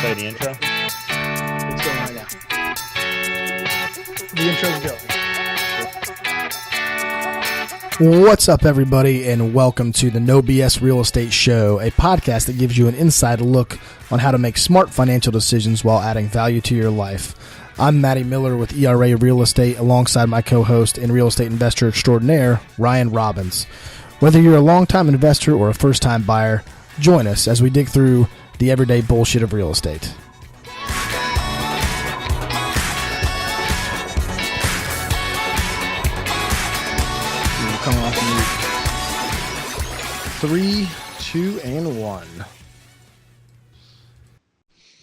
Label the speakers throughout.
Speaker 1: play the intro?
Speaker 2: It's going right now. The intro's going. What's up, everybody, and welcome to the No BS Real Estate Show, a podcast that gives you an inside look on how to make smart financial decisions while adding value to your life. I'm Matty Miller with ERA Real Estate, alongside my co-host and real estate investor extraordinaire, Ryan Robbins. Whether you're a longtime investor or a first-time buyer, join us as we dig through the everyday bullshit of real estate. Coming off mute. 3, 2, and 1.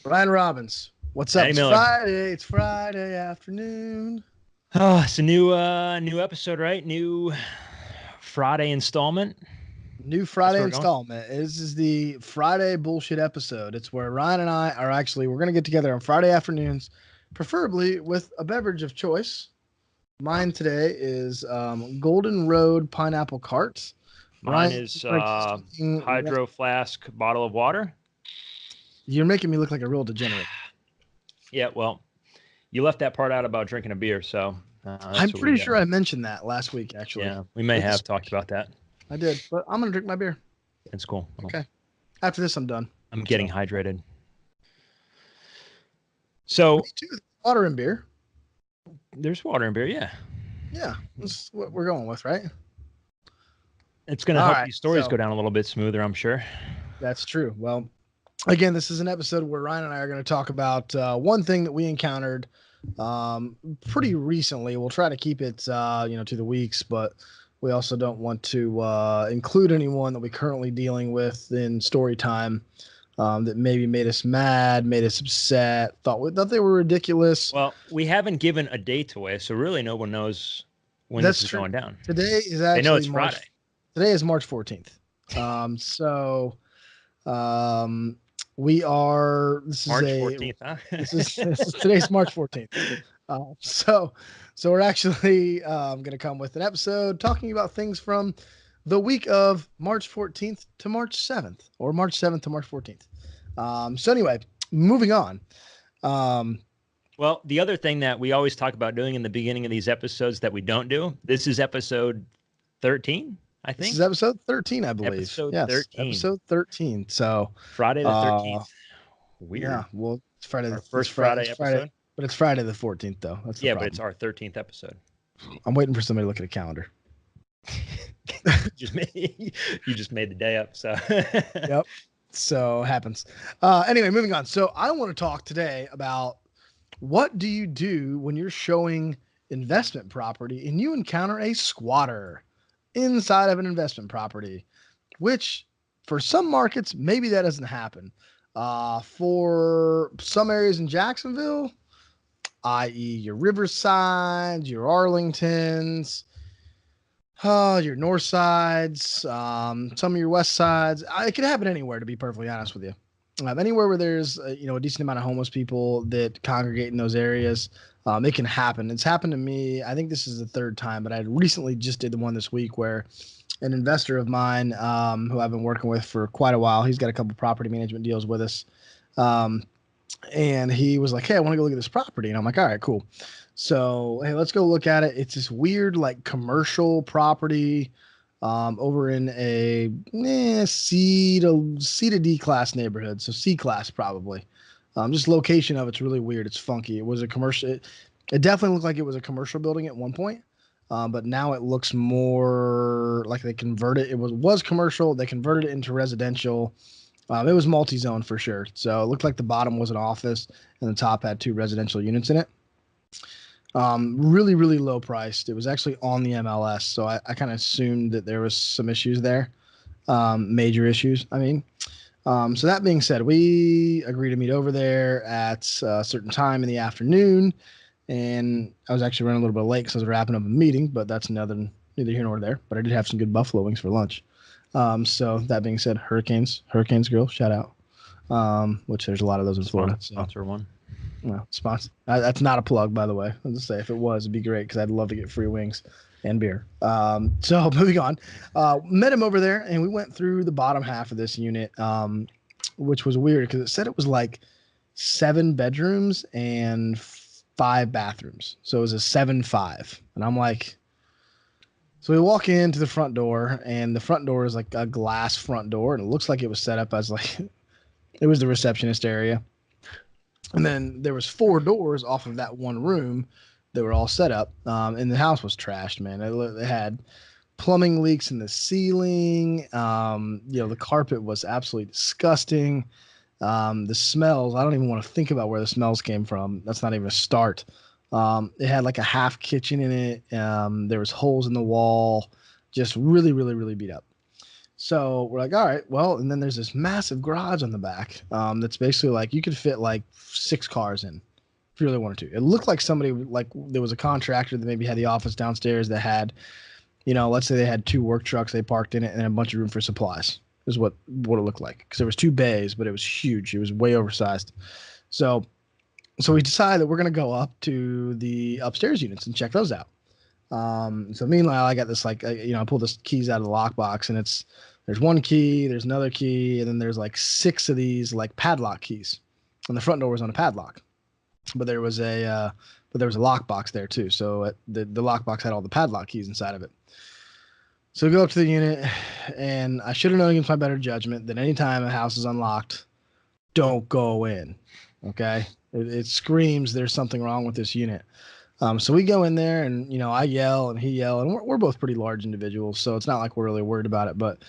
Speaker 2: Ryan Robbins, what's up?
Speaker 1: Matty
Speaker 2: It's
Speaker 1: Miller.
Speaker 2: Friday. It's Friday afternoon.
Speaker 1: Oh, it's a new episode, right? New Friday installment.
Speaker 2: New Friday
Speaker 1: That's where we're
Speaker 2: installment. This is the Friday bullshit episode. It's where Ryan and I are we're going to get together on Friday afternoons, preferably with a beverage of choice. Mine today is Golden Road Pineapple Cart.
Speaker 1: Mine
Speaker 2: Ryan,
Speaker 1: is
Speaker 2: like
Speaker 1: Hydro Flask bottle of water.
Speaker 2: You're making me look like a real degenerate.
Speaker 1: Yeah, well, you left that part out about drinking a beer, so
Speaker 2: I'm pretty sure I mentioned that last week, actually.
Speaker 1: Yeah, we may have talked about that.
Speaker 2: I did, but I'm going to drink my beer.
Speaker 1: It's cool.
Speaker 2: Okay. After this, I'm done.
Speaker 1: I'm getting hydrated. So
Speaker 2: Me too. Water and beer.
Speaker 1: there's water in beer, yeah.
Speaker 2: Yeah, that's what we're going with, right?
Speaker 1: It's going to
Speaker 2: All
Speaker 1: help
Speaker 2: right,
Speaker 1: these stories
Speaker 2: so-
Speaker 1: go down a little bit smoother, I'm sure.
Speaker 2: That's true. Well, again, this is an episode where Ryan and I are going to talk about one thing that we encountered pretty recently. We'll try to keep it, to the weeks, but we also don't want to include anyone that we're currently dealing with in story time that maybe made us mad, made us upset, thought they were ridiculous.
Speaker 1: Well, we haven't given a date away, so really no one knows when
Speaker 2: That's
Speaker 1: this is
Speaker 2: true.
Speaker 1: going down.
Speaker 2: Today is actually
Speaker 1: They know it's Friday.
Speaker 2: Today is March 14th. We are. This
Speaker 1: March
Speaker 2: is
Speaker 1: 14th, huh?
Speaker 2: This is today's March 14th. So we're actually going to come with an episode talking about things from the week of March 14th to March 7th, or March 7th to March 14th. So anyway, moving on.
Speaker 1: Well, the other thing that we always talk about doing in the beginning of these episodes that we don't do, this is episode 13, I think.
Speaker 2: This is episode 13, I believe.
Speaker 1: Episode
Speaker 2: Yes,
Speaker 1: 13.
Speaker 2: Episode 13. So
Speaker 1: Friday the 13th. Weird.
Speaker 2: yeah, well, it's Friday.
Speaker 1: Our first Friday episode.
Speaker 2: But it's Friday the 14th, though. That's the
Speaker 1: Yeah,
Speaker 2: problem.
Speaker 1: but it's our 13th episode.
Speaker 2: I'm waiting for somebody to look at a calendar.
Speaker 1: you just made the day up. So
Speaker 2: Yep. So happens. Anyway, moving on. So I want to talk today about what do you do when you're showing investment property and you encounter a squatter inside of an investment property, which for some markets, maybe that doesn't happen. For some areas in Jacksonville, i.e. your Riversides, your Arlingtons, your North Sides, some of your West Sides. It could happen anywhere, to be perfectly honest with you. Anywhere where there's a decent amount of homeless people that congregate in those areas, it can happen. It's happened to me. I think this is the third time, but I recently just did the one this week where an investor of mine, who I've been working with for quite a while, he's got a couple property management deals with us. And he was like, "Hey, I want to go look at this property." And I'm like, "All right, cool." So, hey, let's go look at it. It's this weird, like, commercial property over in a C to D class neighborhood. So C class probably. Just location of it's really weird. It's funky. It was a commercial. It definitely looked like it was a commercial building at one point. But now it looks more like they converted. It was commercial. They converted it into residential. It was multi-zone for sure. So it looked like the bottom was an office and the top had 2 residential units in it. Really, really low priced. It was actually on the MLS. So I kind of assumed that there was some issues there. Major issues, I mean. So that being said, we agreed to meet over there at a certain time in the afternoon. And I was actually running a little bit late because I was wrapping up a meeting, but that's neither here nor there. But I did have some good buffalo wings for lunch. So that being said, Hurricanes Grill, shout out. Which there's a lot of those in Florida.
Speaker 1: Sponsor one.
Speaker 2: Well, sponsor. That's not a plug, by the way. I'll just say if it was, it'd be great because I'd love to get free wings and beer. So moving on, met him over there and we went through the bottom half of this unit, which was weird because it said it was like 7 bedrooms and 5 bathrooms. So it was a 7-5. And I'm like, so we walk into the front door, and the front door is like a glass front door, and it looks like it was set up as like it was the receptionist area. And then there was 4 doors off of that one room that were all set up. And the house was trashed, man. It had plumbing leaks in the ceiling. The carpet was absolutely disgusting. The smells, I don't even want to think about where the smells came from. That's not even a start. It had like a half kitchen in it. There was holes in the wall, just really, really, really beat up. So we're like, all right, well, and then there's this massive garage on the back. That's basically like you could fit like 6 cars in if you really wanted to. It looked like somebody, like there was a contractor that maybe had the office downstairs that had, let's say they had 2 work trucks they parked in it and a bunch of room for supplies is what it looked like. Because there was 2 bays, but it was huge. It was way oversized. So we decided that we're going to go up to the upstairs units and check those out. So meanwhile, I got this I pulled the keys out of the lockbox, and there's 1 key, there's another key, and then there's like 6 of these like padlock keys. And the front door was on a padlock, but there was a lockbox there too. So the lockbox had all the padlock keys inside of it. So we go up to the unit, and I should have known against my better judgment that anytime a house is unlocked, don't go in. Okay. It screams there's something wrong with this unit. So we go in there, and, I yell and he yell, and we're both pretty large individuals. So it's not like we're really worried about it, but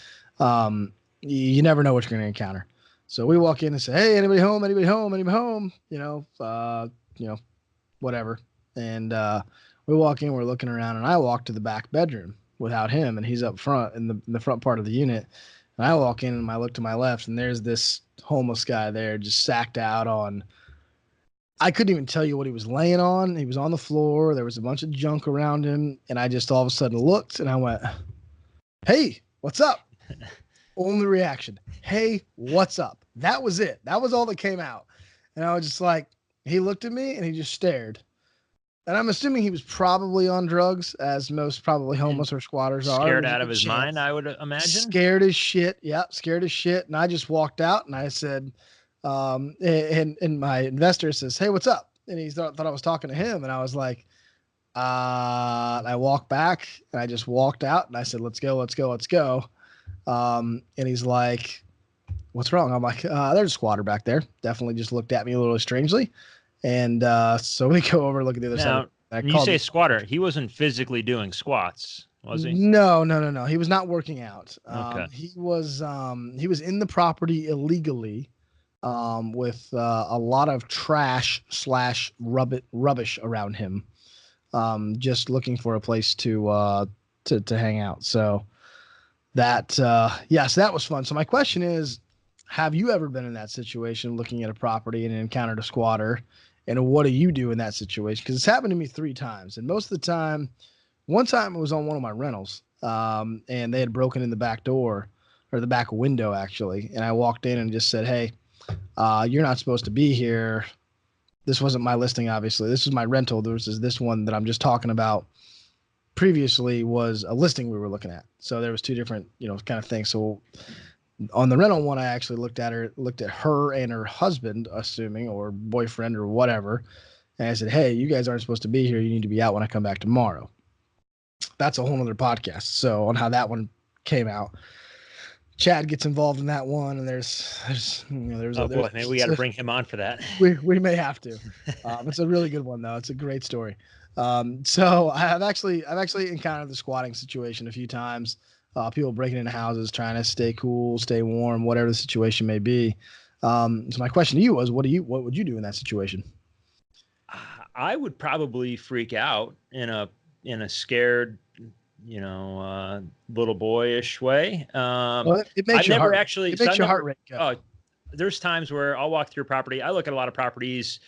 Speaker 2: you never know what you're going to encounter. So we walk in and say, hey, anybody home, anybody home, anybody home, whatever. And we walk in, we're looking around, and I walk to the back bedroom without him, and he's up front in the front part of the unit. And I walk in, and I look to my left, and there's this homeless guy there just sacked out on, I couldn't even tell you what he was laying on. He was on the floor. There was a bunch of junk around him. And I just all of a sudden looked, and I went, hey, what's up? Only reaction. Hey, what's up? That was it. That was all that came out. And I was just like, he looked at me and he just stared. And I'm assuming he was probably on drugs, as most probably homeless or squatters are.
Speaker 1: Scared out of his mind, I would imagine.
Speaker 2: Scared as shit. Yeah, scared as shit. And I just walked out, and I said, and my investor says, hey, what's up? And he thought I was talking to him. And I was like, and I walked back, and I just walked out, and I said, let's go. And he's like, what's wrong? I'm like, there's a squatter back there. Definitely just looked at me a little strangely. And so we go over, look at the other side.
Speaker 1: When you say squatter, he wasn't physically doing squats, was he?
Speaker 2: No. He was not working out.
Speaker 1: Okay.
Speaker 2: He was in the property illegally, with a lot of trash / rubbish around him, just looking for a place to hang out. So that, so that was fun. So my question is, have you ever been in that situation, looking at a property and encountered a squatter? And what do you do in that situation? Because it's happened to me 3 times. And most of the time, one time it was on one of my rentals, and they had broken in the back door, or the back window, actually. And I walked in and just said, hey, you're not supposed to be here. This wasn't my listing, obviously. This is my rental. This one that I'm just talking about previously was a listing we were looking at. So there was 2 different, kind of things. So on the rental one, I actually looked at her and her husband, assuming, or boyfriend or whatever. And I said, hey, you guys aren't supposed to be here. You need to be out when I come back tomorrow. That's a whole other podcast. So on how that one came out, Chad gets involved in that one. And there's
Speaker 1: maybe we got to bring him on for that.
Speaker 2: We may have to. It's a really good one though. It's a great story. So I've actually encountered the squatting situation a few times. People breaking into houses, trying to stay cool, stay warm, whatever the situation may be. So my question to you was, what would you do in that situation?
Speaker 1: I would probably freak out in a scared, little boyish way.
Speaker 2: Well, it makes your heart rate go.
Speaker 1: There's times where I'll walk through a property. I look at a lot of properties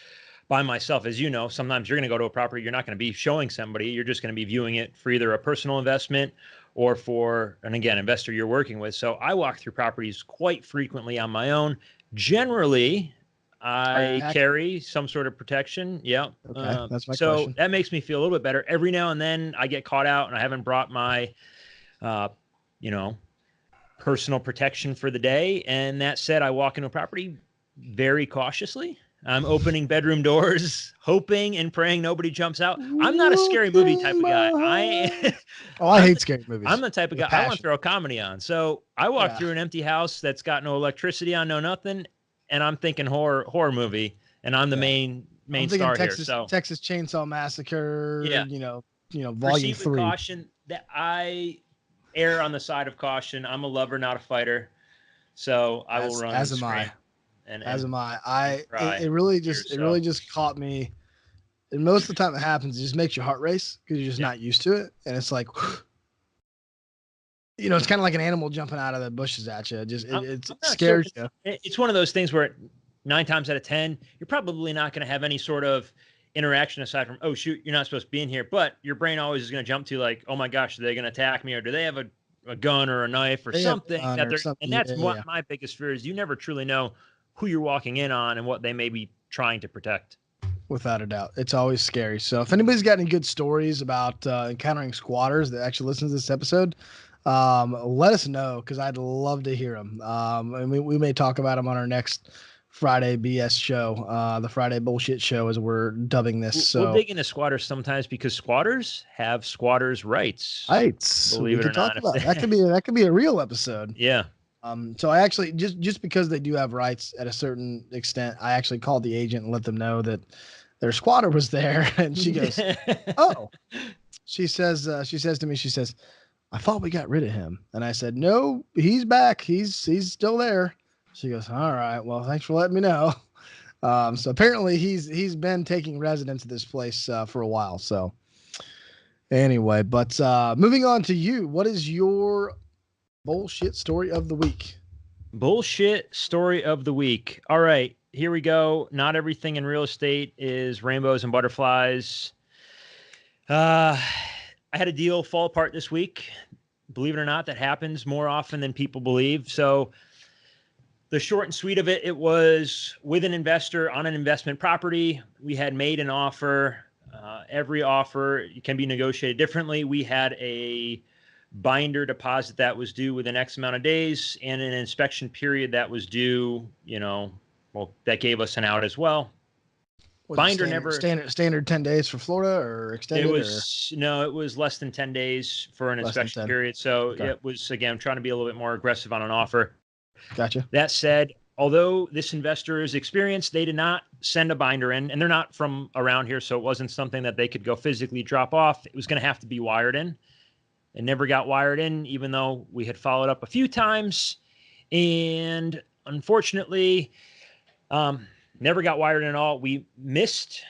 Speaker 1: by myself. As you know, sometimes you're going to go to a property, you're not going to be showing somebody. You're just going to be viewing it for either a personal investment or for an investor you're working with. So I walk through properties quite frequently on my own. Generally, I carry some sort of protection. Yeah.
Speaker 2: Okay. That's my question.
Speaker 1: So that makes me feel a little bit better. Every now and then I get caught out and I haven't brought my, personal protection for the day. And that said, I walk into a property very cautiously. I'm opening bedroom doors, hoping and praying nobody jumps out. I'm not a scary
Speaker 2: Look
Speaker 1: movie
Speaker 2: in
Speaker 1: type of guy.
Speaker 2: my Oh, I
Speaker 1: I'm
Speaker 2: hate scary
Speaker 1: I'm
Speaker 2: movies
Speaker 1: the type of
Speaker 2: with a
Speaker 1: guy I want to
Speaker 2: passion.
Speaker 1: throw a comedy on. So I walk
Speaker 2: Yeah.
Speaker 1: through an empty house that's got no electricity on, no nothing, and I'm thinking horror movie, and I'm the
Speaker 2: Yeah.
Speaker 1: main
Speaker 2: I'm thinking
Speaker 1: star here.
Speaker 2: Texas
Speaker 1: So
Speaker 2: Texas Chainsaw Massacre,
Speaker 1: yeah,
Speaker 2: volume
Speaker 1: proceed with
Speaker 2: 3.
Speaker 1: caution. That I err on the side of caution. I'm a lover, not a fighter. So I will run and
Speaker 2: As am I.
Speaker 1: scream and
Speaker 2: As
Speaker 1: and
Speaker 2: am I.
Speaker 1: and cry tears.
Speaker 2: It
Speaker 1: So
Speaker 2: really just caught me. And most of the time it happens, it just makes your heart race because you're just
Speaker 1: yeah,
Speaker 2: not used to it. And it's like, it's kind of like an animal jumping out of the bushes at you. Just it
Speaker 1: I'm not sure.
Speaker 2: scares you.
Speaker 1: It's one of those things where 9 times out of 10, you're probably not going to have any sort of interaction aside from, oh, shoot, you're not supposed to be in here. But your brain always is going to jump to like, oh my gosh, are they going to attack me? Or do they have a gun or a knife or
Speaker 2: They have
Speaker 1: something
Speaker 2: fun
Speaker 1: that
Speaker 2: or
Speaker 1: they're,
Speaker 2: something.
Speaker 1: and that's
Speaker 2: Yeah,
Speaker 1: what
Speaker 2: yeah.
Speaker 1: my biggest fear is. You never truly know who you're walking in on and what they may be trying to protect.
Speaker 2: Without a doubt. It's always scary. So if anybody's got any good stories about encountering squatters that actually listen to this episode, let us know because I'd love to hear them. And we may talk about them on our next Friday BS show, the Friday bullshit show, as we're dubbing this.
Speaker 1: We'll
Speaker 2: So
Speaker 1: dig into squatters sometimes because squatters have squatters' rights,
Speaker 2: heights we
Speaker 1: believe it or
Speaker 2: could talk
Speaker 1: not. If
Speaker 2: about.
Speaker 1: they,
Speaker 2: That could be a real episode.
Speaker 1: yeah.
Speaker 2: So I actually just because they do have rights at a certain extent, I actually called the agent and let them know that their squatter was there, and she goes, "Oh." She says to me, she says, "I thought we got rid of him," and I said, "No, he's back. He's still there." She goes, "All right, well, thanks for letting me know." So apparently he's been taking residence at this place for a while. So anyway, but moving on to you, what is your bullshit story of the week?
Speaker 1: Bullshit story of the week. All right, here we go. Not everything in real estate is rainbows and butterflies. I had a deal fall apart this week. Believe it or not, that happens more often than people believe. So the short and sweet of it, it was with an investor on an investment property. We had made an offer. Every offer can be negotiated differently. We had a binder deposit that was due within X amount of days and an inspection period that was due, that gave us an out as well.
Speaker 2: Was
Speaker 1: Binder
Speaker 2: standard 10 days for Florida or extended?
Speaker 1: It was less than 10 days for an inspection period. So
Speaker 2: okay.
Speaker 1: It was, again, trying to be a little bit more aggressive on an offer.
Speaker 2: Gotcha.
Speaker 1: That said, although this investor is experienced, they did not send a binder in, and they're not from around here, so it wasn't something that they could go physically drop off. It was going to have to be wired in. It never got wired in, even though we had followed up a few times. And unfortunately, never got wired in at all. We missed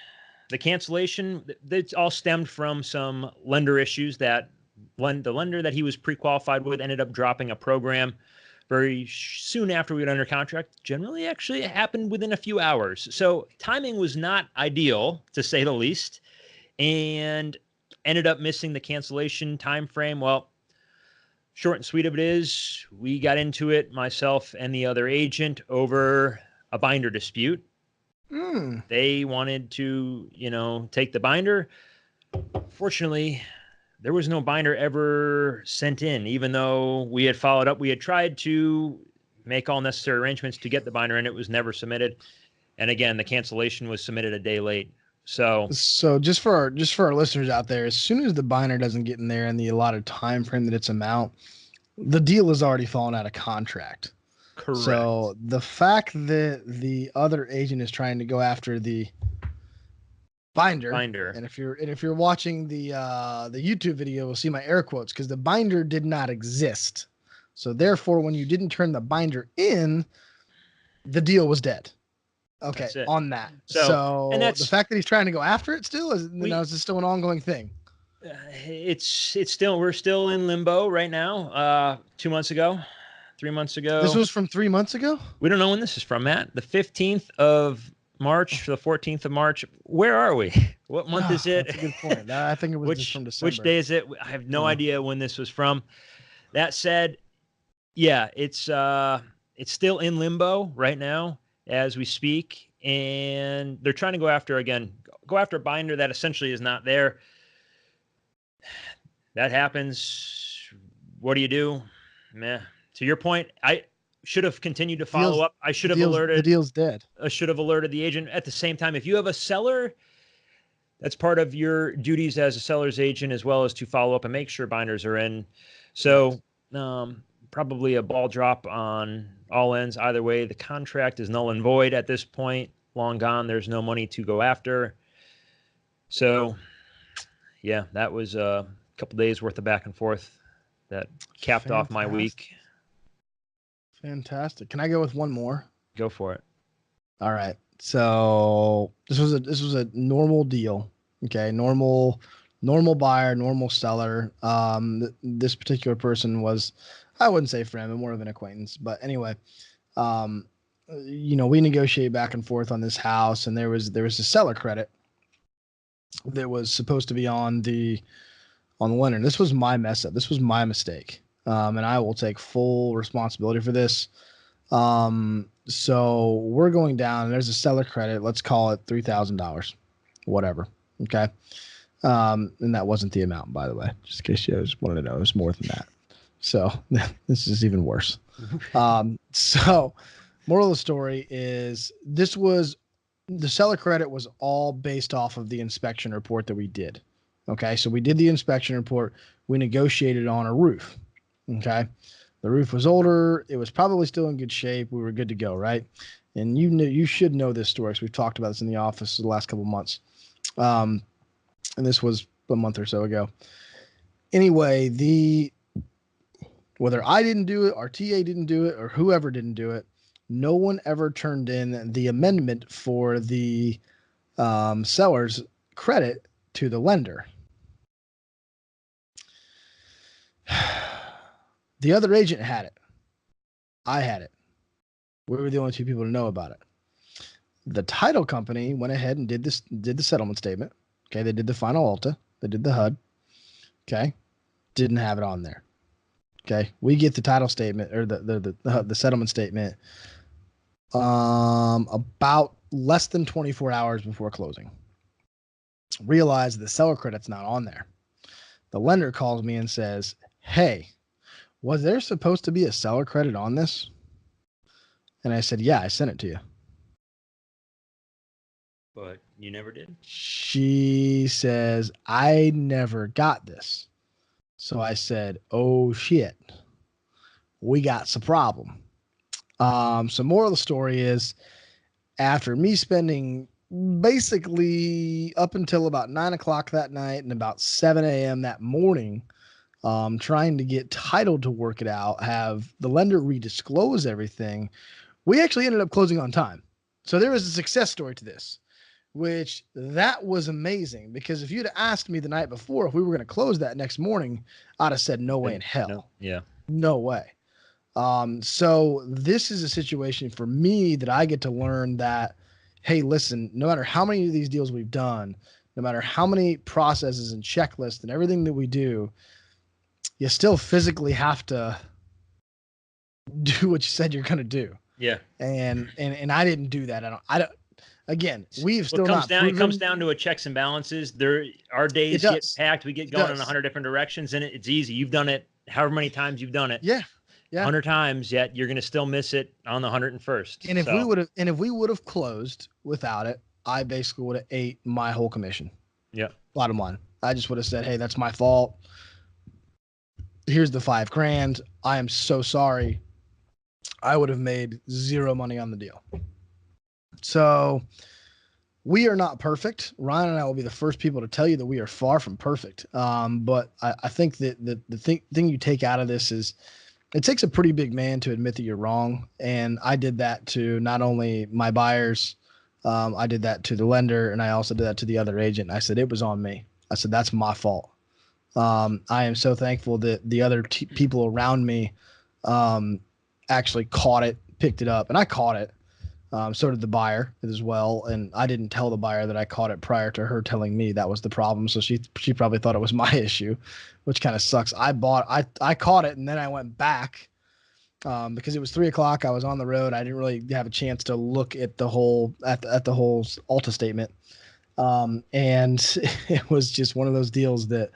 Speaker 1: the cancellation. It all stemmed from some lender issues that the lender that he was pre-qualified with ended up dropping a program very soon after we went under contract. Generally, actually, it happened within a few hours. So timing was not ideal, to say the least, and ended up missing the cancellation time frame. Well, short and sweet of it is, we got into it, myself and the other agent, over a binder dispute. They wanted to, take the binder. Fortunately, there was no binder ever sent in, even though we had followed up. We had tried to make all necessary arrangements to get the binder in. It was never submitted. And again, the cancellation was submitted a day late. So
Speaker 2: just for our listeners out there, as soon as the binder doesn't get in there in the allotted time frame that it's amount, the deal is already fallen out of contract.
Speaker 1: correct.
Speaker 2: So the fact that the other agent is trying to go after the binder, and if you're watching the YouTube video, you'll see my air quotes because the binder did not exist. So therefore, when you didn't turn the binder in, the deal was dead. Okay, on that. So and that's the fact that he's trying to go after it still is this still an ongoing thing.
Speaker 1: It's still, we're still in limbo right now. 2 months ago, 3 months ago.
Speaker 2: This was from 3 months ago?
Speaker 1: We don't know when this is from, Matt. The 15th of March, the 14th of March. Where are we? What month is it?
Speaker 2: That's a good point. I think it was just from December.
Speaker 1: Which day is it? I have no idea when this was from. That said, yeah, it's still in limbo right now as we speak, and they're trying to go after a binder that essentially is not there. That happens. What do you do? Meh. To your point, should have continued to follow up. I should have alerted.
Speaker 2: The deal's dead.
Speaker 1: I should have alerted the agent. At the same time, if you have a seller, that's part of your duties as a seller's agent, as well as to follow up and make sure binders are in. So probably a ball drop on all ends. Either way, the contract is null and void at this point. Long gone. There's no money to go after. So, yeah, that was a couple days worth of back and forth that capped off my week.
Speaker 2: Fantastic. Can I go with one more?
Speaker 1: Go for it.
Speaker 2: All right. So this was a normal deal. Okay. Normal buyer, normal seller. This particular person was, I wouldn't say friend, but more of an acquaintance. But anyway, we negotiate back and forth on this house, and there was a seller credit that was supposed to be on the lender. This was my mess up. This was my mistake. And I will take full responsibility for this. So we're going down, and there's a seller credit. Let's call it $3,000, whatever. Okay. And that wasn't the amount, by the way, just in case you just wanted to know, it was more than that. So this is even worse. So moral of the story is the seller credit was all based off of the inspection report that we did. Okay. So we did the inspection report. We negotiated on a roof. Okay. The roof was older. It was probably still in good shape. We were good to go. Right. And you should know this story. So we've talked about this in the office the last couple of months. And this was a month or so ago. Anyway, whether I didn't do it, our TA didn't do it, or whoever didn't do it, no one ever turned in the amendment for the seller's credit to the lender. The other agent had it. I had it. We were the only two people to know about it. The title company went ahead and did the settlement statement. Okay. They did the final ALTA. They did the HUD. Okay. Didn't have it on there. Okay. We get the title statement or the settlement statement about less than 24 hours before closing. Realize the seller credit's not on there. The lender calls me and says, "Hey, was there supposed to be a seller credit on this?" And I said, "Yeah, I sent it to you."
Speaker 1: But you never did?
Speaker 2: She says, "I never got this." So I said, "Oh shit, we got some problem." So moral of the story is, after me spending basically up until about 9:00 that night and about 7 a.m. that morning, trying to get title to work it out, have the lender redisclose everything, we actually ended up closing on time. So there was a success story to this, which that was amazing, because if you'd asked me the night before if we were going to close that next morning, I'd have said no way in hell.
Speaker 1: No. Yeah.
Speaker 2: No way. So this is a situation for me that I get to learn that, hey, listen, no matter how many of these deals we've done, no matter how many processes and checklists and everything that we do, you still physically have to do what you said you're going to do.
Speaker 1: Yeah.
Speaker 2: And I didn't do that. I don't, again, we've still not proven.
Speaker 1: It comes down to a checks and balances. Our days get packed. We get going in 100 different directions, and it's easy. You've done it however many times you've done it.
Speaker 2: Yeah.
Speaker 1: 100 times, yet you're going to still miss it on the 101st.
Speaker 2: And if we would have closed without it, I basically would have ate my whole commission.
Speaker 1: Yeah.
Speaker 2: Bottom line. I just would have said, "Hey, that's my fault. Here's the $5,000. I am so sorry." I would have made zero money on the deal. So we are not perfect. Ryan and I will be the first people to tell you that we are far from perfect. But I think that the thing you take out of this is, it takes a pretty big man to admit that you're wrong. And I did that to not only my buyers, I did that to the lender, and I also did that to the other agent. I said, it was on me. I said, that's my fault. I am so thankful that the other people around me actually caught it, picked it up, and I caught it. So did the buyer as well. And I didn't tell the buyer that I caught it prior to her telling me that was the problem. So she probably thought it was my issue, which kind of sucks. I caught it, and then I went back because it was 3:00. I was on the road. I didn't really have a chance to look at the whole ALTA statement. And it was just one of those deals that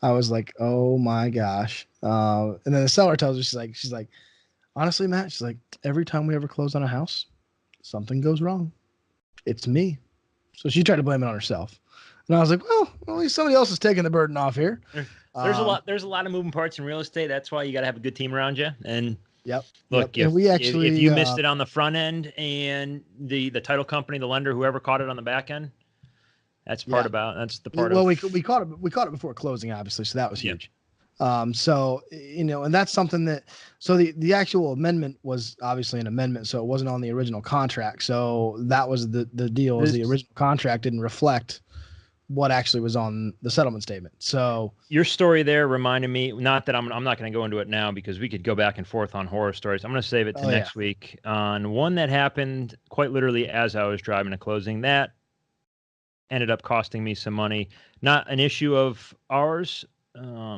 Speaker 2: I was like, oh my gosh. And then the seller tells her, she's like, honestly, Matt, she's like, every time we ever close on a house, something goes wrong. It's me. So she tried to blame it on herself. And I was like, well, at least somebody else is taking the burden off here.
Speaker 1: There's a lot of moving parts in real estate. That's why you got to have a good team around you. And
Speaker 2: Yep.
Speaker 1: look,
Speaker 2: Yep.
Speaker 1: if you missed it on the front end and the title company, the lender, whoever caught it on the back end, that's the part
Speaker 2: Well, we caught it before closing, obviously. So that was huge. So, and that's something that, so the actual amendment was obviously an amendment. So it wasn't on the original contract. So that was the deal, is the original contract didn't reflect what actually was on the settlement statement. So
Speaker 1: your story there reminded me, not that I'm not going to go into it now because we could go back and forth on horror stories. I'm going to save it to next week on one that happened quite literally as I was driving to closing. That ended up costing me some money. Not an issue of ours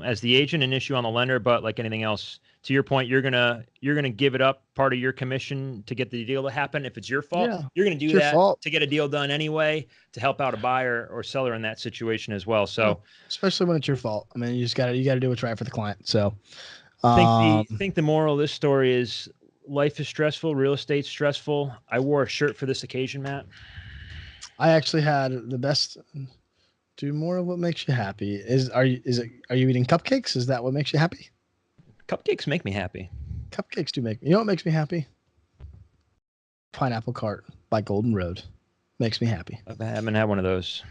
Speaker 1: as the agent, an issue on the lender, but like anything else, to your point, you're gonna give it up part of your commission to get the deal to happen. If it's your fault, you're gonna do that to get a deal done anyway, to help out a buyer or seller in that situation as well. So
Speaker 2: especially when it's your fault. I mean, you gotta do what's right for the client. So
Speaker 1: I think the moral of this story is life is stressful, real estate's stressful. I wore a shirt for this occasion, Matt.
Speaker 2: I actually had the best. Do more of what makes you happy. Are you eating cupcakes? Is that what makes you happy?
Speaker 1: Cupcakes make me happy.
Speaker 2: Cupcakes do make me. You know what makes me happy? Pineapple Cart by Golden Road makes me happy.
Speaker 1: I haven't had one of those.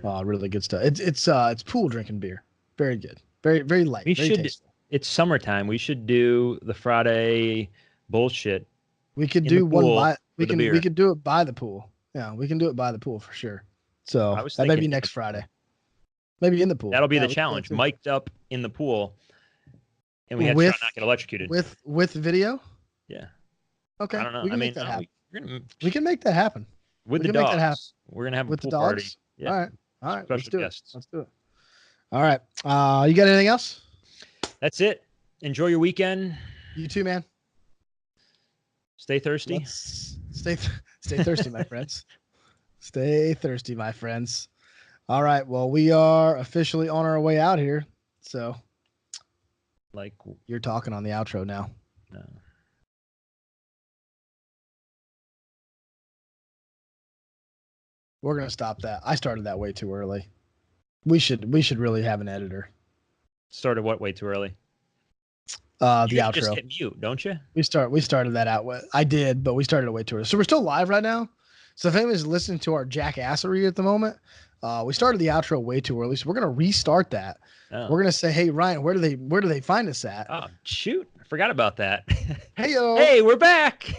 Speaker 2: Oh, really good stuff. It's pool drinking beer. Very good. Very very light. Tasteful.
Speaker 1: It's summertime. We should do the Friday bullshit.
Speaker 2: We could do one by. We could do it by the pool. Yeah, we can do it by the pool for sure. So that may be next Friday. Maybe in the pool.
Speaker 1: That'll be the challenge. Mic'd up in the pool, and we have to not get electrocuted.
Speaker 2: With video?
Speaker 1: Yeah.
Speaker 2: Okay.
Speaker 1: I don't know.
Speaker 2: We can make that happen. We can make that happen.
Speaker 1: With the dogs. We're gonna have a pool party.
Speaker 2: Yeah. All right.
Speaker 1: Special guests.
Speaker 2: Let's do it. All right. You got anything else?
Speaker 1: That's it. Enjoy your weekend.
Speaker 2: You too, man.
Speaker 1: Stay thirsty.
Speaker 2: Stay thirsty, my friends. Stay thirsty, my friends. All right. Well, we are officially on our way out here. So,
Speaker 1: like,
Speaker 2: you're talking on the outro now.
Speaker 1: No.
Speaker 2: We're gonna stop that. I started that way too early. We should really have an editor.
Speaker 1: Started what way too early?
Speaker 2: The outro.
Speaker 1: Just hit mute, don't you?
Speaker 2: We started that out. I did, but we started it way too early. So we're still live right now. So if anybody's listening to our jackassery at the moment, we started the outro way too early. So we're gonna restart that. Oh. We're gonna say, hey Ryan, where do they find us at?
Speaker 1: Oh shoot, I forgot about that.
Speaker 2: Hey,
Speaker 1: we're back.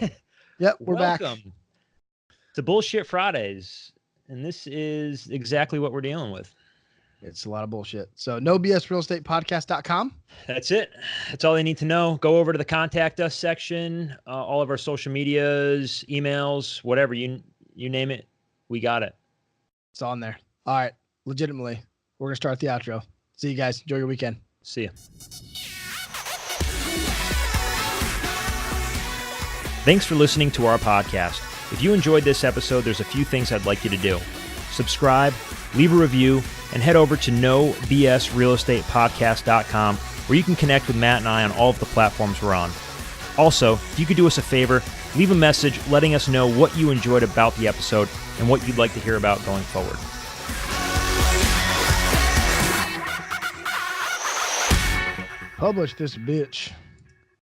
Speaker 2: Yep, we're back.
Speaker 1: Welcome to Bullshit Fridays, and this is exactly what we're dealing with.
Speaker 2: It's a lot of bullshit. So nobsrealestatepodcast.com.
Speaker 1: That's it. That's all they need to know. Go over to the contact us section, all of our social medias, emails, whatever you name it, we got it.
Speaker 2: It's on there. All right. Legitimately, we're going to start the outro. See you guys. Enjoy your weekend.
Speaker 1: See ya. Thanks for listening to our podcast. If you enjoyed this episode, there's a few things I'd like you to do. Subscribe, leave a review, and head over to nobsrealestatepodcast.com where you can connect with Matt and I on all of the platforms we're on. Also, if you could do us a favor, leave a message letting us know what you enjoyed about the episode and what you'd like to hear about going forward.
Speaker 2: Publish this bitch.